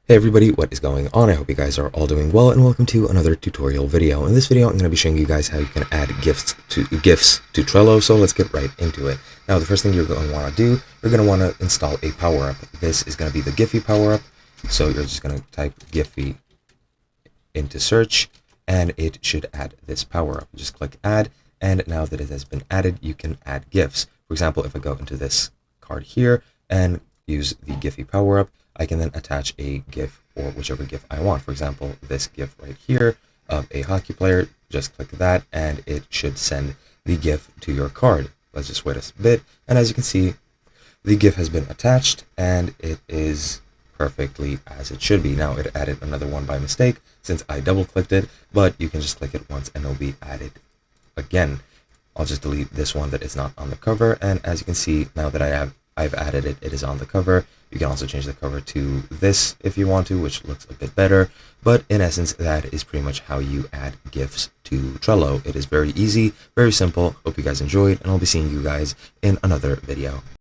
Hey everybody, what is going on? I hope you guys are all doing well, and welcome to another tutorial video. In this video, I'm going to be showing you guys how you can add gifts to Trello, so let's get right into it. Now, the first thing you're going to want to do, you're going to want to install a power-up. This is going to be the Giphy power-up, so you're just going to type Giphy into search, and it should add this power-up. Just click add, and now that it has been added, you can add gifs. For example, if I go into this card here and use the Giphy power-up, I can then attach a GIF or whichever GIF I want. For example, this GIF right here of a hockey player, just click that and it should send the GIF to your card. Let's just wait a bit. And as you can see, the GIF has been attached and it is perfectly as it should be. Now it added another one by mistake since I double clicked it, but you can just click it once and it'll be added again. I'll just delete this one that is not on the cover. And as you can see, now that I've added it, it is on the cover. You can also change the cover to this if you want to, which looks a bit better. But in essence, that is pretty much how you add GIFs to Trello. It is very easy, very simple. Hope you guys enjoyed, and I'll be seeing you guys in another video.